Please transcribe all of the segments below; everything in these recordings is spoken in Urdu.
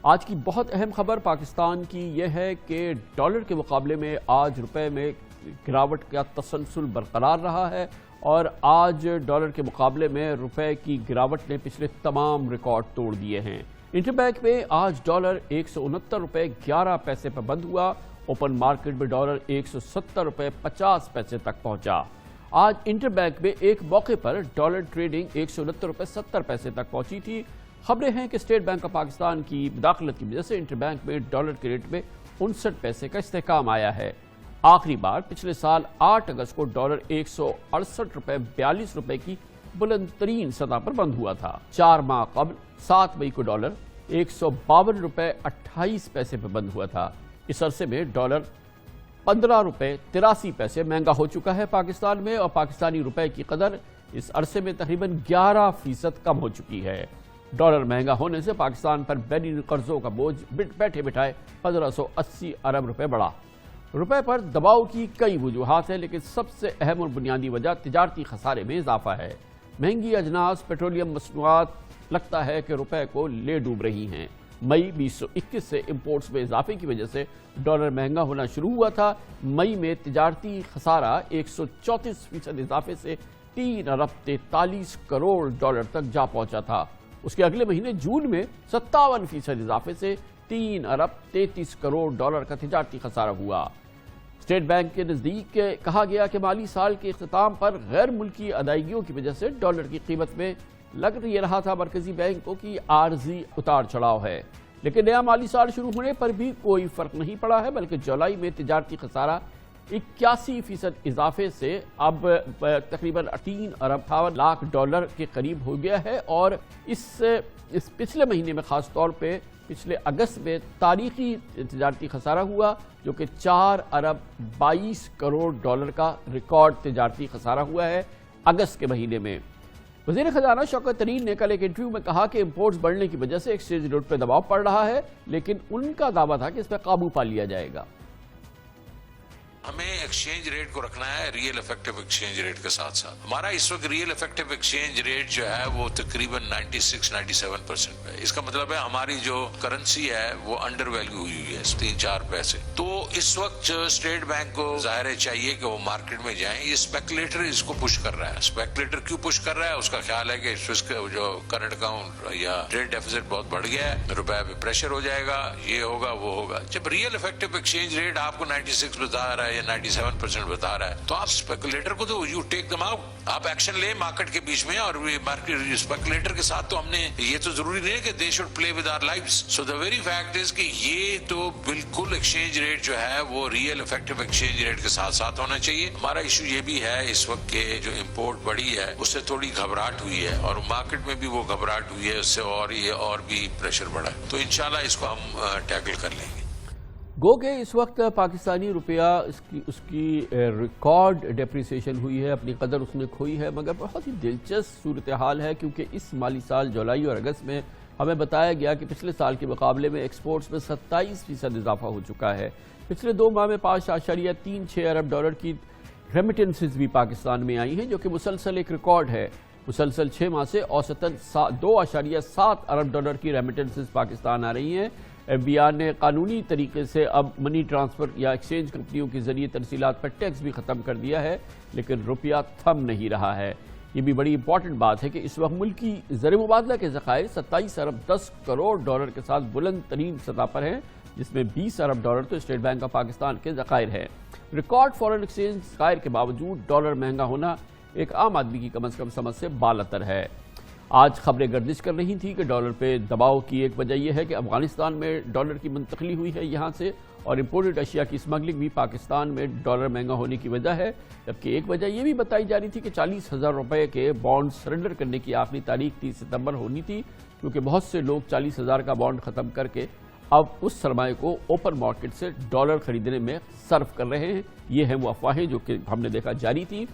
آج کی بہت اہم خبر پاکستان کی یہ ہے کہ ڈالر کے مقابلے میں آج روپے میں گراوٹ کا تسلسل برقرار رہا ہے اور آج ڈالر کے مقابلے میں روپے کی گراوٹ نے پچھلے تمام ریکارڈ توڑ دیے ہیں۔ انٹر بینک میں آج ڈالر 169 روپے 11 پیسے پر بند ہوا۔ اوپن مارکیٹ میں ڈالر 170 روپے 50 پیسے تک پہنچا۔ آج انٹر بینک میں ایک موقع پر ڈالر ٹریڈنگ 169 روپے 70 پیسے تک پہنچی تھی۔ خبریں ہیں کہ اسٹیٹ بینک آف پاکستان کی مداخلت کی وجہ سے انٹر بینک میں ڈالر کے ریٹ میں 59 پیسے کا استحکام آیا ہے۔ آخری بار پچھلے سال 8 اگست کو ڈالر 168 روپے 42 روپے کی بلند ترین سطح پر بند ہوا تھا۔ 4 ماہ قبل 7 مئی کو ڈالر 152 روپے 28 پیسے پر بند ہوا تھا۔ اس عرصے میں ڈالر 15 روپے 83 پیسے مہنگا ہو چکا ہے پاکستان میں، اور پاکستانی روپے کی قدر اس عرصے میں تقریباً 11% کم ہو چکی ہے۔ ڈالر مہنگا ہونے سے پاکستان پر بینی قرضوں کا بوجھ بیٹھے بٹھائے 1580 ارب روپے بڑھا۔ روپے پر دباؤ کی کئی وجوہات ہیں، لیکن سب سے اہم اور بنیادی وجہ تجارتی خسارے میں اضافہ ہے۔ مہنگی اجناس پیٹرولیم مصنوعات لگتا ہے کہ روپے کو لے ڈوب رہی ہیں۔ مئی 2021 سے امپورٹس میں اضافے کی وجہ سے ڈالر مہنگا ہونا شروع ہوا تھا۔ مئی میں تجارتی خسارہ 134% اضافے سے 3 ارب 43 کروڑ ڈالر تک جا پہنچا تھا۔ اس کے اگلے مہینے جون میں 57% اضافے سے 3 ارب 33 کروڑ ڈالر کا تجارتی خسارہ ہوا۔ اسٹیٹ بینک کے نزدیک کہا گیا کہ مالی سال کے اختتام پر غیر ملکی ادائیگیوں کی وجہ سے ڈالر کی قیمت میں لگ یہ رہا تھا مرکزی بینکوں کی عارضی اتار چڑھاؤ ہے، لیکن نیا مالی سال شروع ہونے پر بھی کوئی فرق نہیں پڑا ہے، بلکہ جولائی میں تجارتی خسارہ 81% اضافے سے اب تقریباً 3 ارب 58 لاکھ ڈالر کے قریب ہو گیا ہے، اور اس پچھلے مہینے میں خاص طور پہ پچھلے اگست میں تاریخی تجارتی خسارہ ہوا، جو کہ 4 ارب 22 کروڑ ڈالر کا ریکارڈ تجارتی خسارہ ہوا ہے اگست کے مہینے میں۔ وزیر خزانہ شوکت طرین نے کل ایک انٹرویو میں کہا کہ امپورٹس بڑھنے کی وجہ سے ایکسچینج ریٹ پہ دباؤ پڑ رہا ہے، لیکن ان کا دعویٰ تھا کہ اس پہ قابو پا لیا جائے گا۔ ہمیں ایکسچینج ریٹ کو رکھنا ہے ریئل افیکٹو ایکسچینج ریٹ کے ساتھ ساتھ۔ ہمارا اس وقت ریئل افیکٹو ایکسچینج ریٹ جو ہے وہ تقریباً 96-97% پہ ہے۔ اس کا مطلب ہے ہماری جو کرنسی ہے وہ انڈر ویلیو ہوئی ہے 3-4 پیسے۔ تو اس وقت اسٹیٹ بینک کو ظاہر ہے چاہیے کہ وہ مارکیٹ میں جائیں۔ یہ اسپیکولیٹر اس کو پش کر رہا ہے۔ اسپیکولیٹر کیوں پش کر رہا ہے؟ اس کا خیال ہے کہ جو کرنٹ اکاؤنٹ یا ٹریڈ ڈیفیسٹ بہت بڑھ گیا ہے، روپے پہ پریشر ہو جائے گا، یہ ہوگا وہ ہوگا۔ جب ریئل افیکٹو ایکسچینج ریٹ آپ کو 96 بتا رہا ہے یا 97% بتا رہا ہے، تو آپ اسپیکولیٹر کو تو یو ٹیک دم آؤٹ، آپ ایکشن لیں مارکیٹ کے بیچ میں۔ اور مارکیٹ اسپیکولیٹر کے ساتھ تو ہم نے یہ تو ضروری نہیں ہے کہ they should play with our lives. So the very fact is کہ یہ تو بالکل ایکسچینج ریٹ جو ہے وہ ریئل افیکٹو ایکسچینج ریٹ کے ساتھ ساتھ ہونا چاہیے۔ ہمارا ایشو یہ بھی ہے اس وقت کہ جو امپورٹ بڑھی ہے اس سے تھوڑی گھبراہٹ ہوئی ہے، اور مارکیٹ میں بھی وہ گھبراہٹ ہوئی ہے، اس سے اور بھی پریشر بڑھا ہے۔ تو انشاءاللہ اس کو ہم ٹیکل کر لیں گے۔ گو کہ اس وقت پاکستانی روپیہ اس کی ریکارڈ ڈیپریسیشن ہوئی ہے، اپنی قدر اس نے کھوئی ہے، مگر بہت ہی دلچسپ صورتحال ہے، کیونکہ اس مالی سال جولائی اور اگست میں ہمیں بتایا گیا کہ پچھلے سال کے مقابلے میں ایکسپورٹس میں 27% اضافہ ہو چکا ہے۔ پچھلے 2 ماہ میں 5.36 ارب ڈالر کی ریمیٹنسز بھی پاکستان میں آئی ہیں، جو کہ مسلسل ایک ریکارڈ ہے۔ مسلسل 6 ماہ سے اوسطاً 2.7 ارب ڈالر کی ریمیٹنسز پاکستان آ رہی ہیں۔ ایف بی آر نے قانونی طریقے سے اب منی ٹرانسفر یا ایکسچینج کمپنیوں کے ذریعے ترسیلات پر ٹیکس بھی ختم کر دیا ہے، لیکن روپیہ تھم نہیں رہا ہے۔ یہ بھی بڑی امپورٹنٹ بات ہے کہ اس وقت ملکی زر مبادلہ کے ذخائر 27 ارب 10 کروڑ ڈالر کے ساتھ بلند ترین سطح پر ہیں، جس میں 20 ارب ڈالر تو اسٹیٹ بینک آف پاکستان کے ذخائر ہیں۔ ریکارڈ فارن ایکسچینج ذخائر کے باوجود ڈالر مہنگا ہونا ایک عام آدمی کی کم از کم سمجھ سے بالاتر ہے۔ آج خبریں گردش کر رہی تھیں کہ ڈالر پہ دباؤ کی ایک وجہ یہ ہے کہ افغانستان میں ڈالر کی منتقلی ہوئی ہے یہاں سے، اور امپورٹڈ اشیاء کی اسمگلنگ بھی پاکستان میں ڈالر مہنگا ہونے کی وجہ ہے، جبکہ ایک وجہ یہ بھی بتائی جا رہی تھی کہ 40,000 روپے کے بانڈ سرنڈر کرنے کی آخری تاریخ 30 ستمبر ہونی تھی، کیونکہ بہت سے لوگ 40,000 کا بانڈ ختم کر کے اب اس سرمایہ کو اوپن مارکیٹ سے ڈالر خریدنے میں صرف کر رہے ہیں۔ یہ ہیں وہ افواہیں جو کہ ہم نے دیکھا جاری تھی۔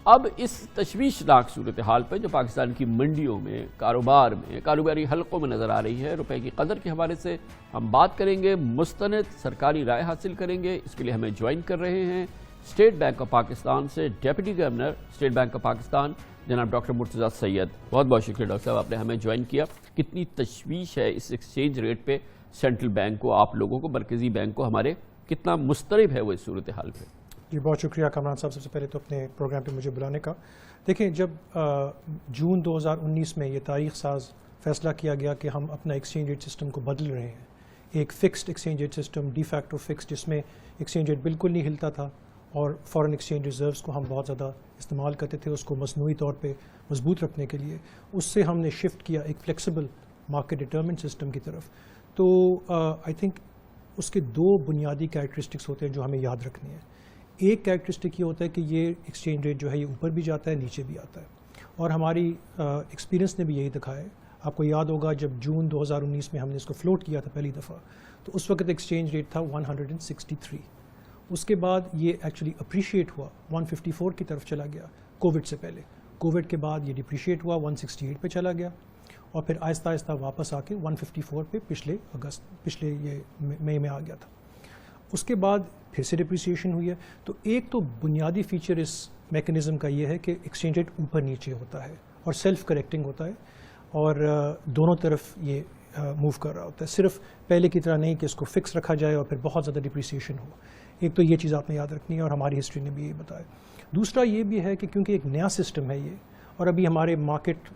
اب اس تشویشناک صورتحال پہ جو پاکستان کی منڈیوں میں کاروباری حلقوں میں نظر آ رہی ہے، روپے کی قدر کے حوالے سے ہم بات کریں گے، مستند سرکاری رائے حاصل کریں گے۔ اس کے لیے ہمیں جوائن کر رہے ہیں اسٹیٹ بینک آف پاکستان سے deputy governor state bank of Pakistan جناب ڈاکٹر مرتضیٰ سید. بہت بہت شکریہ ڈاکٹر صاحب، آپ نے ہمیں جوائن کیا. کتنی تشویش ہے اس ایکسچینج ریٹ پہ سینٹرل بینک کو، آپ لوگوں کو، مرکزی بینک کو، ہمارے کتنا مضطرب ہے وہ اس صورتحال پہ؟ جی بہت شکریہ کامران صاحب، سب سے پہلے تو اپنے پروگرام پہ مجھے بلانے کا. دیکھیں، جب جون 2019 میں یہ تاریخ ساز فیصلہ کیا گیا کہ ہم اپنا ایکسچینج ریٹ سسٹم کو بدل رہے ہیں، ایک fixed exchange rate system, de facto fixed, جس میں ایکسچینج ریٹ بالکل نہیں ہلتا تھا اور فارن ایکسچینج ریزروز کو ہم بہت زیادہ استعمال کرتے تھے اس کو مصنوعی طور پہ مضبوط رکھنے کے لیے، اس سے ہم نے شفٹ کیا ایک فلیکسیبل مارکیٹ ڈٹرمنٹ سسٹم کی طرف. تو آئی تھنک اس کے دو بنیادی کیریکٹرسٹکس ہوتے ہیں جو ہمیں یاد رکھنی ہے. ایک کیریکٹرسٹک یہ ہوتا ہے کہ یہ ایکسچینج ریٹ جو ہے یہ اوپر بھی جاتا ہے، نیچے بھی آتا ہے، اور ہماری ایکسپیرینس نے بھی یہی دکھایا ہے. آپ کو یاد ہوگا جب جون 2019 میں ہم نے اس کو فلوٹ کیا تھا پہلی دفعہ، تو اس وقت ایکسچینج ریٹ تھا 163. اس کے بعد یہ ایکچولی اپریشیٹ ہوا 154 کی طرف چلا گیا کووڈ سے پہلے. کووڈ کے بعد یہ ڈپریشیٹ ہوا 168 پہ چلا گیا، اور پھر آہستہ آہستہ واپس آ کے 154 پہ پچھلے یہ مئی میں آ گیا تھا. اس کے بعد پھر سے ڈپریسیشن ہوئی ہے. تو ایک تو بنیادی فیچر اس میکنزم کا یہ ہے کہ ایکسچینج ریٹ اوپر نیچے ہوتا ہے اور سیلف کریکٹنگ ہوتا ہے، اور دونوں طرف یہ موو کر رہا ہوتا ہے، صرف پہلے کی طرح نہیں کہ اس کو فکس رکھا جائے اور پھر بہت زیادہ ڈپریسیشن ہو. ایک تو یہ چیز آپ نے یاد رکھنی ہے، اور ہماری ہسٹری نے بھی یہ بتایا. دوسرا یہ بھی ہے کہ کیونکہ ایک نیا سسٹم ہے یہ، اور ابھی ہمارے مارکیٹ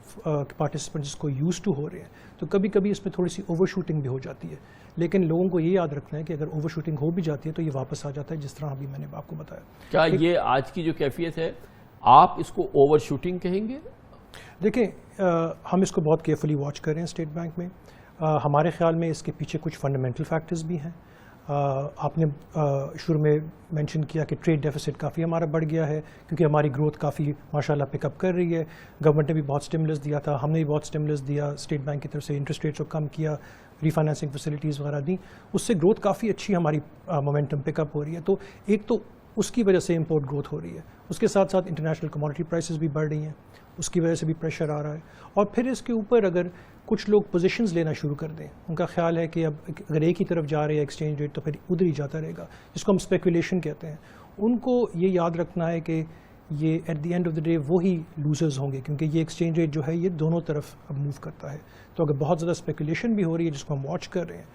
پارٹیسپینٹس اس کو یوز ٹو ہو رہے ہیں، تو کبھی کبھی اس میں تھوڑی سی اوور شوٹنگ بھی ہو جاتی ہے. لیکن لوگوں کو یہ یاد رکھنا ہے کہ اگر اوور شوٹنگ ہو بھی جاتی ہے تو یہ واپس آ جاتا ہے، جس طرح ابھی میں نے آپ کو بتایا. کیا یہ آج کی جو کیفیت ہے آپ اس کو اوور شوٹنگ کہیں گے؟ دیکھیں، ہم اس کو بہت کیئرفلی واچ کر رہے ہیں اسٹیٹ بینک میں. ہمارے خیال میں اس کے پیچھے کچھ فنڈامنٹل فیکٹرز بھی ہیں. آپ نے شروع میں مینشن کیا کہ ٹریڈ ڈیفیسٹ کافی ہمارا بڑھ گیا ہے، کیونکہ ہماری گروتھ کافی ماشاءاللہ پک اپ کر رہی ہے. گورنمنٹ نے بھی بہت اسٹیمولس دیا تھا، ہم نے بھی بہت اسٹیمولس دیا اسٹیٹ بینک کی طرف سے، انٹرسٹ ریٹس کو کم کیا، ری فائنینسنگ فیسلٹیز وغیرہ دیں. اس سے گروتھ کافی اچھی ہماری مومنٹم پک اپ ہو رہی ہے. تو ایک تو اس کی وجہ سے امپورٹ گروتھ ہو رہی ہے، اس کے ساتھ ساتھ انٹرنیشنل کموڈٹی پرائسز بھی بڑھ رہی ہیں، اس کی وجہ سے بھی پریشر آ رہا ہے. اور پھر اس کے اوپر اگر کچھ لوگ پوزیشنز لینا شروع کر دیں، ان کا خیال ہے کہ اب اگر ایک ہی طرف جا رہے ہیں ایکسچینج ریٹ تو پھر ادھر ہی جاتا رہے گا، جس کو ہم اسپیکولیشن کہتے ہیں. ان کو یہ یاد رکھنا ہے کہ یہ at the end of the day وہی لوزرز ہوں گے، کیونکہ یہ ایکسچینج ریٹ جو ہے یہ دونوں طرف اب موو کرتا ہے. تو اگر بہت زیادہ اسپیکولیشن بھی ہو رہی ہے جس کو ہم واچ کر رہے ہیں،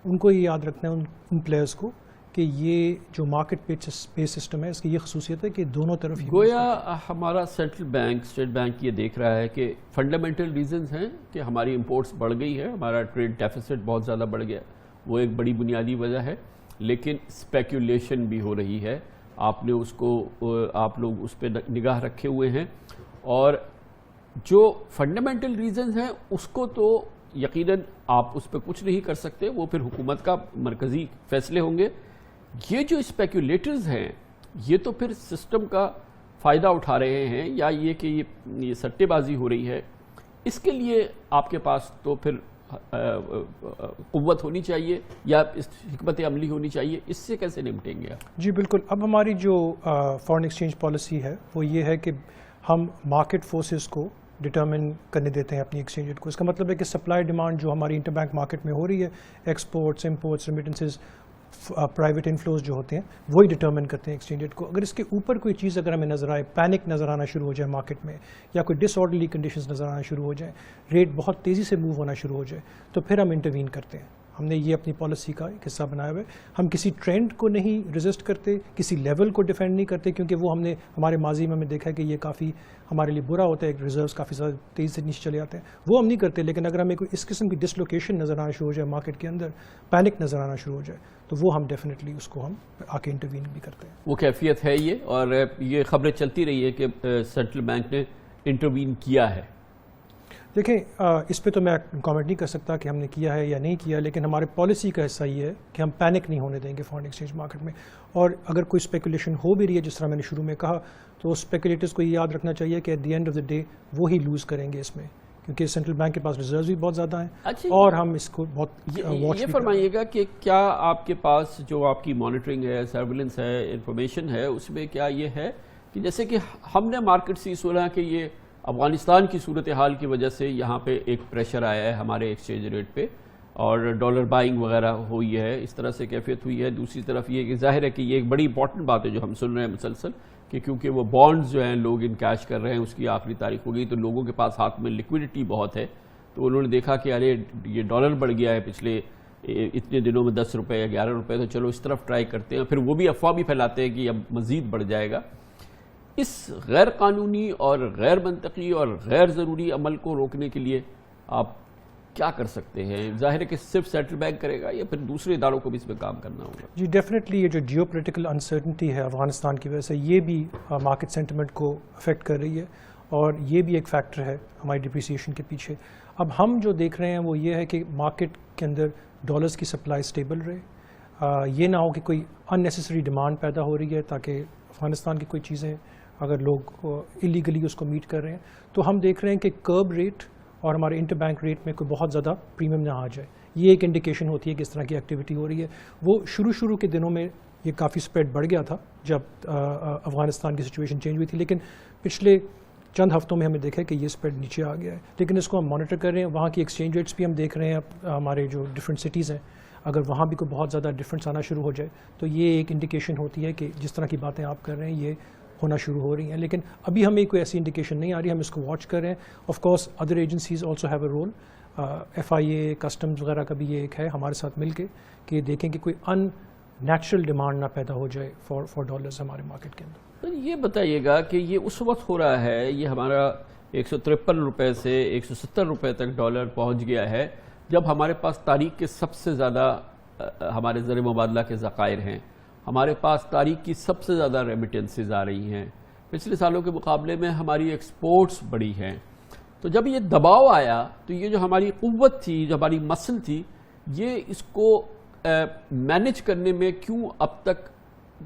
ان کو یہ یاد رکھنا ہے ان پلیئرز کو کہ یہ جو مارکیٹ بیس سسٹم ہے اس کی یہ خصوصیت ہے کہ دونوں طرف گویا ہمارا سینٹرل بینک اسٹیٹ بینک یہ دیکھ رہا ہے کہ فنڈامنٹل ریزنز ہیں کہ ہماری امپورٹس بڑھ گئی ہے، ہمارا ٹریڈ ڈیفیسٹ بہت زیادہ بڑھ گیا، وہ ایک بڑی بنیادی وجہ ہے. لیکن اسپیکولیشن بھی ہو رہی ہے، آپ نے اس کو، آپ لوگ اس پہ نگاہ رکھے ہوئے ہیں. اور جو فنڈامنٹل ریزنز ہیں اس کو تو یقیناً آپ اس پہ کچھ نہیں کر سکتے، وہ پھر حکومت کا مرکزی فیصلے ہوں گے. یہ جو اسپیکولیٹرز ہیں یہ تو پھر سسٹم کا فائدہ اٹھا رہے ہیں، یا یہ کہ یہ سٹے بازی ہو رہی ہے، اس کے لیے آپ کے پاس تو پھر قوت ہونی چاہیے یا حکمت عملی ہونی چاہیے. اس سے کیسے نمٹیں گے؟ جی بالکل. اب ہماری جو فارن ایکسچینج پالیسی ہے وہ یہ ہے کہ ہم مارکیٹ فورسز کو ڈٹرمن کرنے دیتے ہیں اپنی ایکسچینج ریٹ کو. اس کا مطلب ہے کہ سپلائی ڈیمانڈ جو ہماری انٹر بینک مارکیٹ میں ہو رہی ہے، exports, imports, remittances, private inflows جو ہوتے ہیں وہی ڈٹرمن کرتے ہیں ایکسچینج ریٹ کو. اگر اس کے اوپر کوئی چیز اگر ہمیں نظر آئے، پینک نظر آنا شروع ہو جائے مارکیٹ میں، یا کوئی ڈس آرڈرلی کنڈیشنز نظر آنا شروع ہو جائیں، ریٹ بہت تیزی سے موو ہونا شروع ہو جائے، تو پھر ہم انٹروین کرتے ہیں. ہم نے یہ اپنی پالیسی کا ایک حصہ بنایا ہوا ہے. ہم کسی ٹرینڈ کو نہیں ریزسٹ کرتے، کسی لیول کو ڈیفینڈ نہیں کرتے، کیونکہ وہ ہم نے ہمارے ماضی میں دیکھا ہے کہ یہ کافی ہمارے لیے برا ہوتا ہے، ریزروز کافی زیادہ تیزی سے نیچے چلے جاتے ہیں، وہ ہم نہیں کرتے. لیکن اگر ہمیں کوئی اس قسم کی ڈسلوکیشن نظر آنا شروع ہو جائے مارکیٹ کے اندر، پینک نظر آنا شروع ہو جائے، تو وہ ہم ڈیفینیٹلی اس کو ہم آ کے انٹروین بھی کرتے ہیں. وہ کیفیت ہے یہ، اور یہ خبریں چلتی رہی ہے کہ سینٹرل بینک نے انٹروین کیا ہے. دیکھیں، اس پہ تو میں کامنٹ نہیں کر سکتا کہ ہم نے کیا ہے یا نہیں کیا، لیکن ہمارے پالیسی کا حصہ یہ ہے کہ ہم پینک نہیں ہونے دیں گے فارن ایکسچینج مارکیٹ میں. اور اگر کوئی اسپیکولیشن ہو بھی رہی ہے، جس طرح میں نے شروع میں کہا، تو اسپیکولیٹرز کو یہ یاد رکھنا چاہیے کہ at the end of the day وہی لوز کریں گے اس میں، کیونکہ سینٹرل بینک کے پاس ریزروز بھی بہت زیادہ ہیں. اور ہم اس کو بہت یہ فرمائیے گا کہ کیا آپ کے پاس جو آپ کی مانیٹرنگ ہے، سرویلنس ہے، انفارمیشن ہے، اس میں کیا یہ ہے کہ جیسے کہ ہم نے مارکیٹ سے سنا کہ یہ افغانستان کی صورتحال کی وجہ سے یہاں پہ ایک پریشر آیا ہے ہمارے ایکسچینج ریٹ پہ، اور ڈالر بائنگ وغیرہ ہوئی ہے، اس طرح سے کیفیت ہوئی ہے. دوسری طرف یہ کہ ظاہر ہے کہ یہ ایک بڑی امپورٹنٹ بات ہے جو ہم سن رہے ہیں مسلسل، کہ کیونکہ وہ بانڈز جو ہیں لوگ ان کیش کر رہے ہیں، اس کی آخری تاریخ ہو گئی تو لوگوں کے پاس ہاتھ میں لیکوڈیٹی بہت ہے، تو انہوں نے دیکھا کہ ارے یہ ڈالر بڑھ گیا ہے پچھلے اتنے دنوں میں 10 روپے یا 11 روپے، تو چلو اس طرف ٹرائی کرتے ہیں. پھر وہ بھی افواہ بھی پھیلاتے ہیں کہ اب مزید بڑھ جائے گا. اس غیر قانونی اور غیر منطقی اور غیر ضروری عمل کو روکنے کے لیے آپ کیا کر سکتے ہیں؟ ظاہر ہے کہ صرف سینٹرل بینک کرے گا یا پھر دوسرے اداروں کو بھی اس پہ کام کرنا ہوگا؟ جی ڈیفینیٹلی یہ جو جیو پولیٹیکل انسرٹنٹی ہے افغانستان کی وجہ سے، یہ بھی مارکیٹ سینٹیمنٹ کو افیکٹ کر رہی ہے، اور یہ بھی ایک فیکٹر ہے ہماری ڈپریسیشن کے پیچھے. اب ہم جو دیکھ رہے ہیں وہ یہ ہے کہ مارکیٹ کے اندر ڈالرز کی سپلائی سٹیبل رہے، یہ نہ ہو کہ کوئی ان نیسیسری ڈیمانڈ پیدا ہو رہی ہے تاکہ افغانستان کی کوئی چیزیں اگر لوگ ایلیگلی اس کو میٹ کر رہے ہیں. تو ہم دیکھ رہے ہیں کہ کرب ریٹ اور ہمارے انٹر بینک ریٹ میں کوئی بہت زیادہ پریمیم نہ آ جائے. یہ ایک انڈیکیشن ہوتی ہے کہ اس طرح کی ایکٹیویٹی ہو رہی ہے. وہ شروع کے دنوں میں یہ کافی اسپریڈ بڑھ گیا تھا جب افغانستان کی سچویشن چینج ہوئی تھی، لیکن پچھلے چند ہفتوں میں ہمیں دیکھا کہ یہ اسپریڈ نیچے آ گیا ہے. لیکن اس کو ہم مانیٹر کر رہے ہیں. وہاں کی ایکسچینج ریٹس بھی ہم دیکھ رہے ہیں. ہمارے جو ڈفرینٹ سٹیز ہیں، اگر وہاں بھی کوئی بہت زیادہ ڈفرینس آنا شروع ہو جائے تو یہ ایک انڈیکیشن ہوتی ہے کہ جس طرح کی باتیں آپ کر رہے ہیں یہ ہونا شروع ہو رہی ہیں. لیکن ابھی ہمیں کوئی ایسی انڈیکیشن نہیں آ رہی، ہم اس کو واچ کر رہے ہیں. Of course other agencies also have a role, FIA customs وغیرہ کا بھی یہ ایک ہے ہمارے ساتھ مل کے کہ دیکھیں کہ کوئی ان نیچرل ڈیمانڈ نہ پیدا ہو جائے فار ڈالرز ہمارے مارکیٹ کے اندر. یہ بتائیے گا کہ یہ اس وقت ہو رہا ہے، یہ ہمارا 153 روپے سے 170 روپے تک ڈالر پہنچ گیا ہے، جب ہمارے پاس تاریخ کے سب سے زیادہ ہمارے زر مبادلہ کے ذخائر ہیں، ہمارے پاس تاریخ کی سب سے زیادہ ریمیٹنسز آ رہی ہیں، پچھلے سالوں کے مقابلے میں ہماری ایکسپورٹس بڑی ہیں. تو جب یہ دباؤ آیا تو یہ جو ہماری قوت تھی، جو ہماری مسل تھی، یہ اس کو مینج کرنے میں کیوں اب تک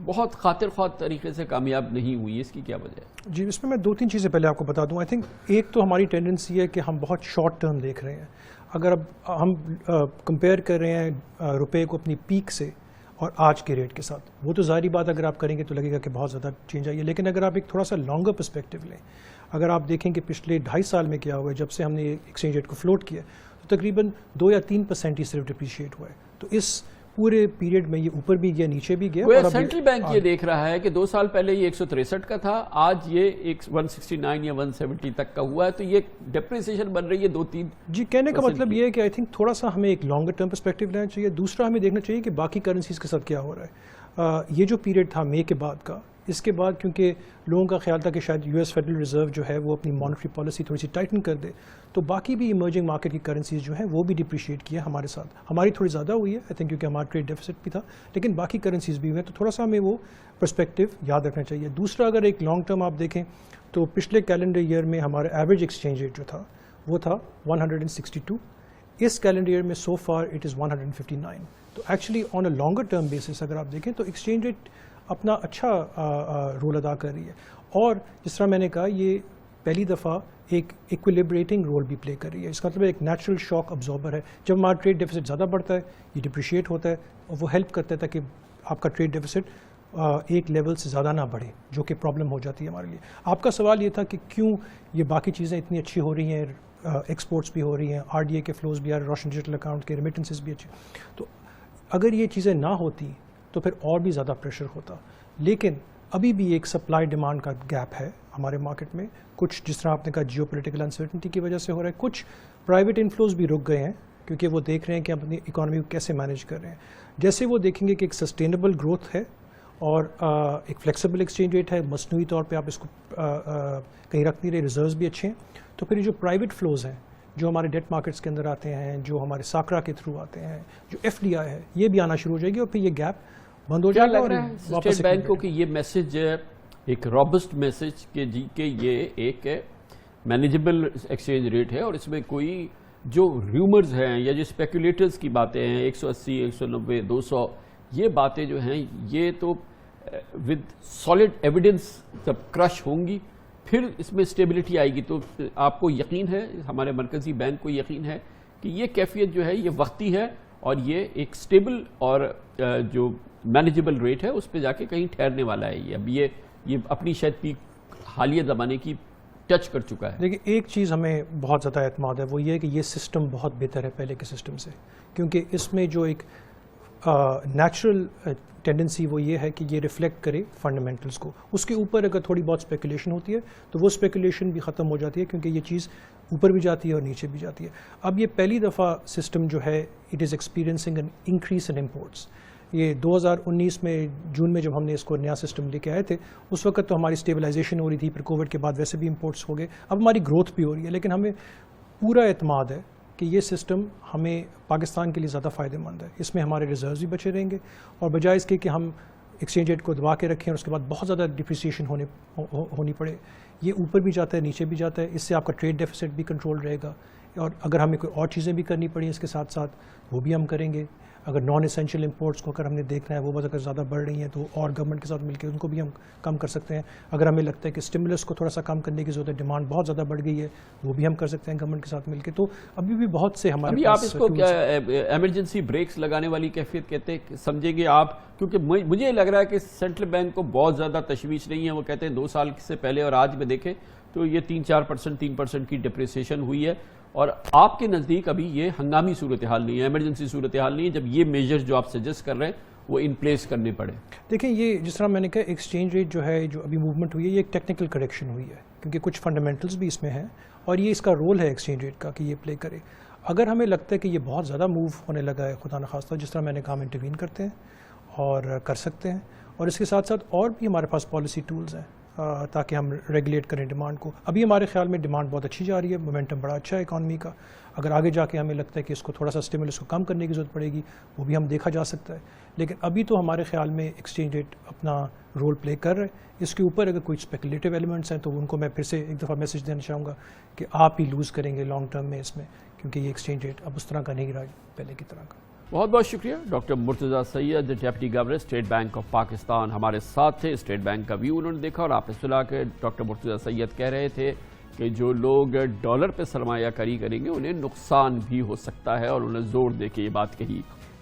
بہت خاطر خواہ طریقے سے کامیاب نہیں ہوئی؟ اس کی کیا وجہ ہے؟ جی اس میں 2-3 چیزیں پہلے آپ کو بتا دوں. آئی تھنک ایک تو ہماری ٹینڈنسی ہے کہ ہم بہت شارٹ ٹرم دیکھ رہے ہیں. اگر اب ہم کمپیئر کر رہے ہیں روپے کو اپنی پیک سے اور آج کے ریٹ کے ساتھ، وہ تو ظاہری بات اگر آپ کریں گے تو لگے گا کہ بہت زیادہ چینج آئی ہے. لیکن اگر آپ ایک تھوڑا سا لانگر پرسپیکٹیو لیں، اگر آپ دیکھیں کہ پچھلے 2.5 سال میں کیا ہوا ہے، جب سے ہم نے ایکسچینج ریٹ کو فلوٹ کیا تو تقریباً 2 یا 3% ہی صرف ڈپریشیٹ ہوا ہے. تو اس پورے پیریڈ میں یہ اوپر بھی گیا، نیچے بھی گیا. اور سینٹرل بینک یہ دیکھ رہا ہے کہ 2 سال پہلے یہ 163 کا تھا، آج یہ 169 یا 170 تک کا ہوا ہے، تو یہ ڈپریسیشن بن رہی ہے 2-3. جی کہنے کا مطلب یہ ہے کہ آئی تھنک تھوڑا سا ہمیں ایک لانگر ٹرم پرسپیکٹیو لینا چاہیے. دوسرا ہمیں دیکھنا چاہیے کہ باقی کرنسیز کے ساتھ کیا ہو رہا ہے. یہ جو پیریڈ تھا مئی کے بعد کا، اس کے بعد کیونکہ لوگوں کا خیال تھا کہ شاید US فیڈرل ریزرو جو ہے وہ اپنی مانیٹری پالیسی تھوڑی سی ٹائٹن کر دے، تو باقی بھی ایمرجنگ مارکیٹ کی کرنسیز جو ہیں وہ بھی ڈپریشیٹ کیا ہمارے ساتھ. ہماری تھوڑی زیادہ ہوئی ہے آئی تھنک کیونکہ ہمارا ٹریڈ ڈیفیسٹ بھی تھا، لیکن باقی کرنسیز بھی ہوئے ہیں. تو تھوڑا سا ہمیں وہ پرسپیکٹیو یاد رکھنا چاہیے. دوسرا اگر ایک لانگ ٹرم آپ دیکھیں تو پچھلے کیلنڈر ایئر میں ہمارا ایوریج ایکسچینج ریٹ جو تھا وہ تھا 162. اس کیلنڈر ایئر میں سو فار اٹ از 159. تو actually on a longer term basis اگر آپ دیکھیں تو ایکسچینج ریٹ اپنا اچھا رول ادا کر رہی ہے. اور جس طرح میں نے کہا یہ پہلی دفعہ ایک ایکولیبریٹنگ رول بھی پلے کر رہی ہے. اس کا مطلب ایک نیچرل شاک ابزاربر ہے. جب ہمارا ٹریڈ ڈیفیسٹ زیادہ بڑھتا ہے یہ ڈپریشیٹ ہوتا ہے اور وہ ہیلپ کرتا ہے تاکہ آپ کا ٹریڈ ڈیفیسٹ ایک لیول سے زیادہ نہ بڑھے، جو کہ پرابلم ہو جاتی ہے ہمارے لیے. آپ کا سوال یہ تھا کہ کیوں یہ باقی چیزیں اتنی اچھی ہو رہی ہیں، ایکسپورٹس بھی ہو رہی ہیں، RDA کے فلوز بھی آ رہے ہیں، روشن ڈیجیٹل اکاؤنٹ کے ریمیٹنسز بھی اچھے. تو اگر یہ چیزیں نہ ہوتی تو پھر اور بھی زیادہ پریشر ہوتا. لیکن ابھی بھی ایک سپلائی ڈیمانڈ کا گیپ ہے ہمارے مارکیٹ میں. کچھ جس طرح آپ نے کہا جیو پولیٹیکل انسرٹنٹی کی وجہ سے ہو رہا ہے. کچھ پرائیویٹ انفلوز بھی رک گئے ہیں کیونکہ وہ دیکھ رہے ہیں کہ ہم اپنی اکانومی کو کیسے مینیج کر رہے ہیں. جیسے وہ دیکھیں گے کہ ایک سسٹینیبل گروتھ ہے اور ایک فلیکسیبل ایکسچینج ریٹ ہے، مصنوعی طور پہ آپ اس کو کہیں رکھ نہیں رہے، ریزروز بھی اچھے ہیں، تو پھر یہ جو پرائیویٹ فلوز ہیں جو ہمارے ڈیٹ مارکیٹس کے اندر آتے ہیں، جو ہمارے ساکرا کے تھرو آتے ہیں، جو FDI ہے، یہ بھی آنا شروع ہو جائے گی اور پھر یہ گیپ بند ہو جائے گا. اور اسٹیٹ بینک کو کہ یہ میسج ایک رابسٹ میسج کہ جی کہ یہ ایک مینیجبل ایکسچینج ریٹ ہے اور اس میں کوئی جو ریومرز ہیں یا جو اسپیکولیٹرز کی باتیں ہیں 180 190 200 یہ باتیں جو ہیں یہ تو ود سالڈ ایویڈنس جب کرش ہوں گی پھر اس میں اسٹیبلٹی آئے گی. تو آپ کو یقین ہے، ہمارے مرکزی بینک کو یقین ہے کہ یہ کیفیت جو ہے یہ وقتی ہے اور یہ ایک اسٹیبل اور جو مینیجبل ریٹ ہے اس پہ جا کے کہیں ٹھہرنے والا ہے. یہ اب یہ اپنی شاید پیک حالیہ زمانے کی ٹچ کر چکا ہے. دیکھیں ایک چیز ہمیں بہت زیادہ اعتماد ہے، وہ یہ ہے کہ یہ سسٹم بہت بہتر ہے پہلے کے سسٹم سے، کیونکہ اس میں جو ایک نیچرل ٹینڈنسی وہ یہ ہے کہ یہ ریفلیکٹ کرے فنڈامنٹلز کو. اس کے اوپر اگر تھوڑی بہت اسپیکولیشن ہوتی ہے تو وہ اسپیکولیشن بھی ختم ہو جاتی ہے، کیونکہ یہ چیز اوپر بھی جاتی ہے اور نیچے بھی جاتی ہے. اب یہ پہلی دفعہ سسٹم جو ہے it is experiencing an increase in imports. یہ 2019 میں جون میں جب ہم نے اس کو نیا سسٹم لے کے آئے تھے، اس وقت تو ہماری اسٹیبلائزیشن ہو رہی تھی، پھر کووڈ کے بعد ویسے بھی امپورٹس ہو گئے، اب ہماری گروتھ بھی ہو رہی ہے. لیکن ہمیں پورا اعتماد ہے کہ یہ سسٹم ہمیں پاکستان کے لیے زیادہ فائدہ مند ہے. اس میں ہمارے ریزروز بھی بچے رہیں گے، اور بجائے اس کے کہ ہم ایکسچینج ریٹ کو دبا کے رکھیں اور اس کے بعد بہت زیادہ ڈپریسیشن ہونی پڑے، یہ اوپر بھی جاتا ہے نیچے بھی جاتا ہے. اس سے آپ کا ٹریڈ ڈیفیسٹ بھی کنٹرول رہے گا، اور اگر ہمیں کوئی اور چیزیں بھی کرنی پڑیں اس کے ساتھ ساتھ وہ بھی ہم کریں گے. اگر نان اسینشیل امپورٹس کو اگر ہم نے دیکھنا ہے وہ بہت اگر زیادہ بڑھ رہی ہیں تو اور گورنمنٹ کے ساتھ مل کے ان کو بھی ہم کم کر سکتے ہیں. اگر ہمیں لگتا ہے کہ اسٹیمولس کو تھوڑا سا کم کرنے کی ضرورت ہے، ڈیمانڈ بہت زیادہ بڑھ گئی ہے، وہ بھی ہم کر سکتے ہیں گورنمنٹ کے ساتھ مل کے. تو ابھی بھی بہت سے ہمارے ابھی آپ اس کو کیا ایمرجنسی بریکس لگانے والی کیفیت کہتے ہیں سمجھیں گے آپ؟ کیونکہ مجھے لگ رہا ہے کہ سینٹرل بینک کو بہت زیادہ تشویش نہیں ہے. وہ کہتے ہیں 2 سال سے پہلے اور آج میں دیکھیں تو یہ 3% کی ڈپریسیشن ہوئی ہے، اور آپ کے نزدیک ابھی یہ ہنگامی صورتحال نہیں ہے، ایمرجنسی صورتحال نہیں ہے جب یہ میجرز جو آپ سجیسٹ کر رہے ہیں وہ ان پلیس کرنے پڑے؟ دیکھیں یہ جس طرح میں نے کہا ایکسچینج ریٹ جو ہے جو ابھی موومنٹ ہوئی ہے یہ ایک ٹیکنیکل کریکشن ہوئی ہے، کیونکہ کچھ فنڈامنٹلز بھی اس میں ہیں اور یہ اس کا رول ہے ایکسچینج ریٹ کا کہ یہ پلے کرے. اگر ہمیں لگتا ہے کہ یہ بہت زیادہ موو ہونے لگا ہے خدا نخواستہ، جس طرح میں نے کہا ہم انٹروین کرتے ہیں اور کر سکتے ہیں، اور اس کے ساتھ ساتھ اور بھی ہمارے پاس پالیسی ٹولز ہیں تاکہ ہم ریگولیٹ کریں ڈیمانڈ کو. ابھی ہمارے خیال میں ڈیمانڈ بہت اچھی جا رہی ہے، مومنٹم بڑا اچھا ہے اکانومی کا. اگر آگے جا کے ہمیں لگتا ہے کہ اس کو تھوڑا سا اسٹیمولس کو کم کرنے کی ضرورت پڑے گی وہ بھی ہم دیکھا جا سکتا ہے. لیکن ابھی تو ہمارے خیال میں ایکسچینج ریٹ اپنا رول پلے کر رہے. اس کے اوپر اگر کوئی اسپیکولیٹو ایلیمنٹس ہیں تو ان کو میں پھر سے ایک دفعہ میسج دینا چاہوں گا کہ آپ ہی لوز کریں گے لانگ ٹرم میں اس میں، کیونکہ یہ ایکسچینج ریٹ اب اس طرح کا نہیں رہا پہلے کی طرح کا. بہت بہت شکریہ doctor Murtaza Syed, deputy governor state bank of Pakistan ہمارے ساتھ تھے. اسٹیٹ بینک کا ویو انہوں نے دیکھا، اور آپ نے سنا کہ ڈاکٹر مرتضیٰ سید کہہ رہے تھے کہ جو لوگ ڈالر پہ سرمایہ کاری کریں گے انہیں نقصان بھی ہو سکتا ہے، اور انہوں نے زور دے کے یہ بات کہی.